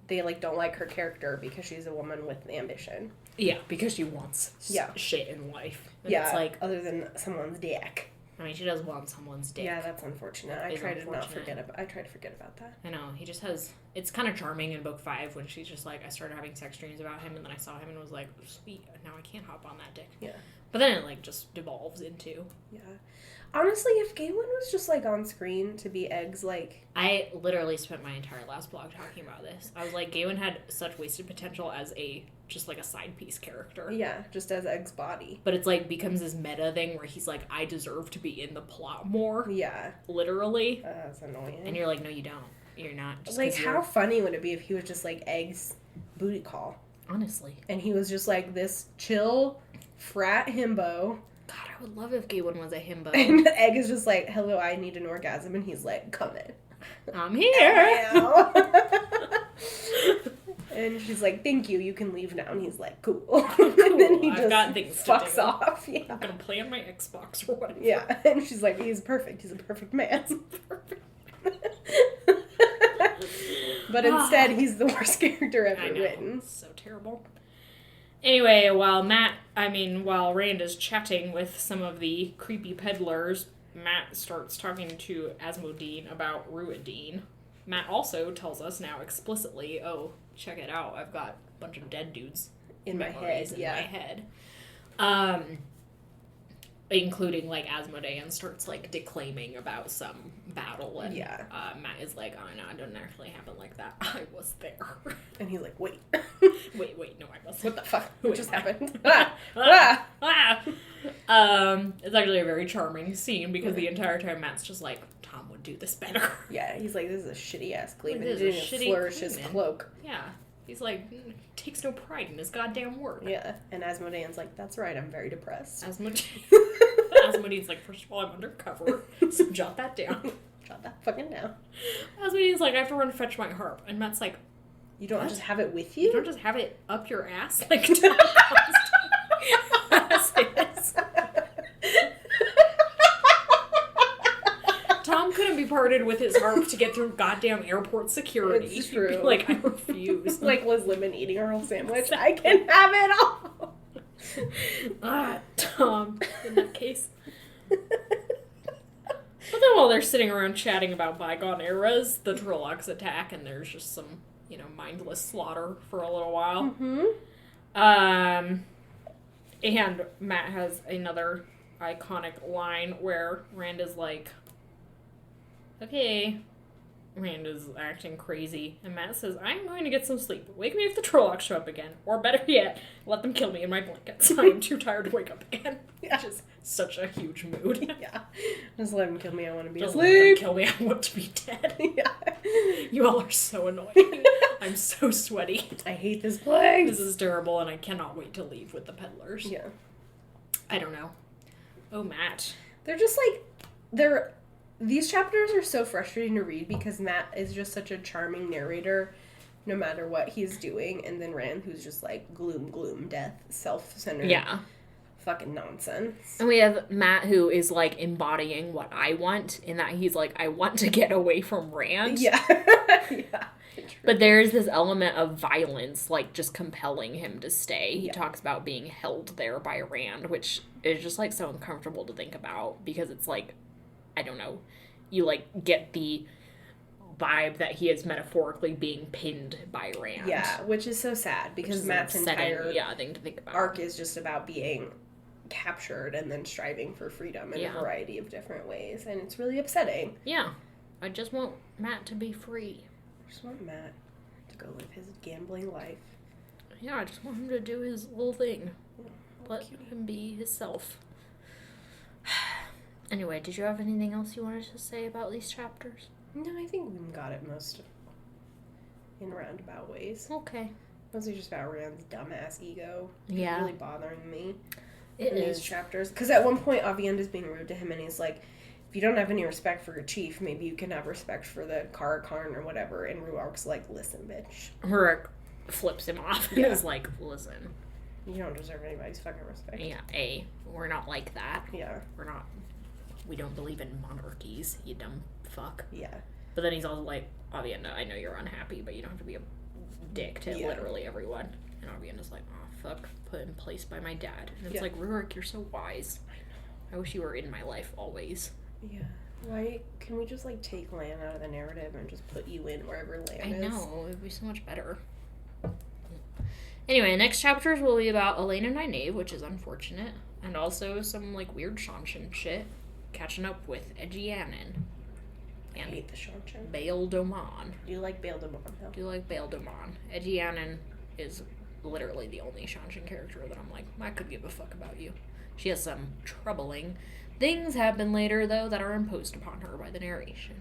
They, like, don't like her character because she's a woman with ambition. Yeah, because she wants shit in life. And yeah, it's like... other than someone's dick. I mean, she does want someone's dick. Yeah, that's unfortunate. I try to forget about that. I know. He just has... It's kind of charming in book 5 when she's just like, I started having sex dreams about him, and then I saw him and was like, sweet, now I can't hop on that dick. Yeah. But then it, like, just devolves into... Yeah. Honestly, if Gawyn was just, like, on screen to be Egg's, like... I literally spent my entire last blog talking about this. I was like, Gawyn had such wasted potential as just, like, a side piece character. Yeah, just as Egg's body. But it's, like, becomes this meta thing where he's like, I deserve to be in the plot more. Yeah. Literally. That's annoying. And you're like, no, you don't. You're not. Just like, how funny would it be if he was just, like, Egg's booty call? Honestly. And he was just, like, this chill, frat himbo. God, I would love if Gawyn was a himbo. And Egg is just like, hello, I need an orgasm. And he's like, come in. I'm here. And she's like, thank you, you can leave now. And he's like, cool. And then he I've just got things fucks to do. off. Yeah. I'm going to play on my Xbox or whatever. Yeah. And she's like, he's perfect. He's a perfect man. Perfect. But instead, he's the worst character ever I know. written. It's so terrible. Anyway, while Rand is chatting with some of the creepy peddlers, Matt starts talking to Asmodine about Ruidine. Matt also tells us now explicitly, oh, check it out, I've got a bunch of dead dudes In my head. Including, like, Asmodean starts, like, declaiming about some battle, and Matt is like, oh, no, it didn't actually happen like that. I was there. And he's like, wait. wait, no, I wasn't. What the fuck? What just happened? It's actually a very charming scene, because the entire time Matt's just like, Thom would do this better. Yeah, he's like, this is a shitty-ass Gleeman. Like, this He is a didn't shitty flourish his Gleeman. cloak. Yeah. He's like, takes no pride in his goddamn work. Yeah, and Asmodean's like, that's right, I'm very depressed. Asmodine's like, first of all, I'm undercover, so jot that down. Jot that fucking down. Asmodine's like, I have to run to fetch my harp. And Matt's like, You don't just have it with you you? don't just have it up your ass? Like, Thom couldn't be parted with his harp to get through goddamn airport security. It's true. He'd be like, I refuse. Like Liz Lemon eating her whole sandwich. I can have it all. Thom, in that case. But then while they're sitting around chatting about bygone eras, the Trollocs attack, and there's just some, mindless slaughter for a little while. Mm-hmm. And Matt has another iconic line where Rand is like, okay, Rand is acting crazy, and Matt says, I'm going to get some sleep. Wake me if the Trollocs show up again. Or better yet, let them kill me in my blankets. I am too tired to wake up again. Yeah. Which is such a huge mood. Yeah. Just let him kill me, I want to be Just asleep. let them kill me, I want to be dead. Yeah. You all are so annoying. I'm so sweaty. I hate this place. This is terrible, and I cannot wait to leave with the peddlers. Yeah. I don't know. Oh, Matt. They're just like, these chapters are so frustrating to read because Matt is just such a charming narrator no matter what he's doing, and then Rand, who's just like gloom, death, self-centered. Yeah. Fucking nonsense. And we have Matt, who is, like, embodying what I want, in that he's like, I want to get away from Rand. Yeah. Yeah. But there's this element of violence, like, just compelling him to stay. He Yeah. talks about being held there by Rand, which is just, like, so uncomfortable to think about, because it's like, I don't know, you, like, get the vibe that he is metaphorically being pinned by Rand. Yeah, which is so sad because Matt's entire thing to think about. arc is just about being captured and then striving for freedom in a variety of different ways, and it's really upsetting. Yeah. I just want Matt to be free. I just want Matt to go live his gambling life. Yeah, I just want him to do his little thing. Let him be himself. Anyway, did you have anything else you wanted to say about these chapters? No, I think we got it most in roundabout ways. Okay. Mostly just about Rand's dumbass ego. Yeah. It's really bothering me. It in is. These chapters. Because at one point, Avienda's being rude to him, and he's like, if you don't have any respect for your chief, maybe you can have respect for the Karakarn or whatever. And Ruark's like, listen, bitch. Ruark flips him off and is like, listen. You don't deserve anybody's fucking respect. Yeah, we're not like that. Yeah. We don't believe in monarchies, you dumb fuck. Yeah. But then he's also like, Avienda, I know you're unhappy, but you don't have to be a dick to literally everyone. And Avienda's like, oh, fuck, put in place by my dad. And it's like, Ruark, you're so wise. I wish you were in my life always. Yeah. Why can we just like take Lan out of the narrative and just put you in wherever Lan is? I know, it would be so much better. Anyway, next chapters will be about Elaine and Nynaeve, which is unfortunate. And also some like weird Shanshan shit. Catching up with Edgy Annan. I hate the Shanshan. Bail Doman. Do you like Bail Doman, though? Do you like Bail Doman? Edgy Annan is literally the only Shanshan character that I'm like, I could give a fuck about you. She has some troubling things happen later, though, that are imposed upon her by the narration.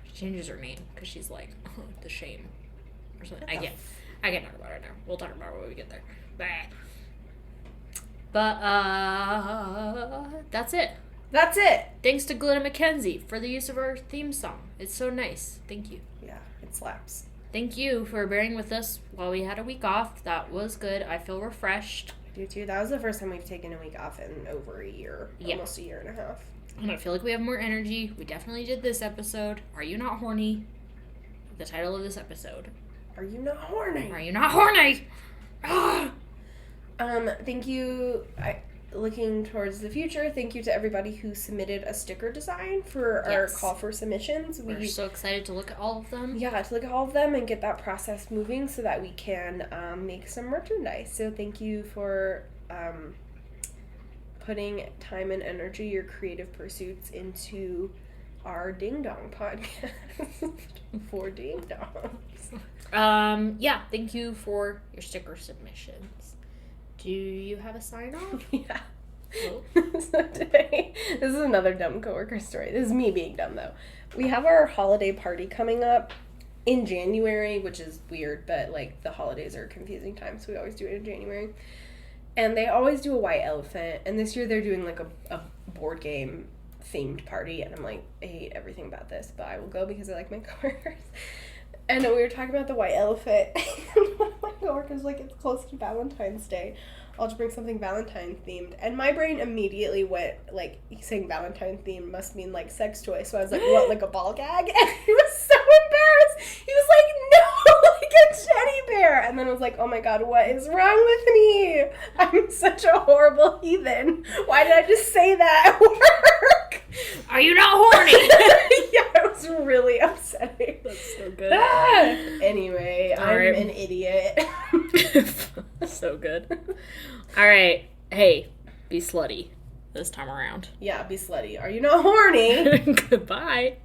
She changes her name, because she's like, oh, the shame. Or something. I can't talk about it now. We'll talk about it when we get there. But, that's it. That's it! Thanks to Glenna McKenzie for the use of our theme song. It's so nice. Thank you. Yeah, it slaps. Thank you for bearing with us while we had a week off. That was good. I feel refreshed. I do too. That was the first time we've taken a week off in over a year. Yeah. Almost a year and a half. And I feel like we have more energy. We definitely did this episode. Are You Not Horny? The title of this episode. Are you not horny? Are you not horny? Thank you. Looking towards the future, thank you to everybody who submitted a sticker design for our call for submissions. We're so excited to look at all of them. Yeah, to look at all of them and get that process moving so that we can make some merchandise. So thank you for putting time and energy, your creative pursuits, into our Ding Dong podcast for Ding Dongs. Yeah, thank you for your sticker submissions. Do you have a sign-off? Yeah. Oh. So today, this is another dumb coworker story. This is me being dumb, though. We have our holiday party coming up in January, which is weird, but, like, the holidays are a confusing time, so we always do it in January. And they always do a white elephant, and this year they're doing, like, a board game themed party, and I'm like, I hate everything about this, but I will go because I like my coworkers. And we were talking about the white elephant, and one of my coworkers like, it's close to Valentine's Day. I'll just bring something Valentine themed. And my brain immediately went, like, he's saying Valentine themed must mean, like, sex toy. So I was like, what, like a ball gag? And he was so embarrassed. He was like, no, like a teddy bear. And then I was like, oh my god, what is wrong with me? I'm such a horrible heathen. Why did I just say that at work? Are you not horny? Yeah, it was really upsetting. That's so good. Anyway, I'm an idiot. So good. Alright. Hey, be slutty this time around. Yeah, be slutty. Are you not horny? Goodbye.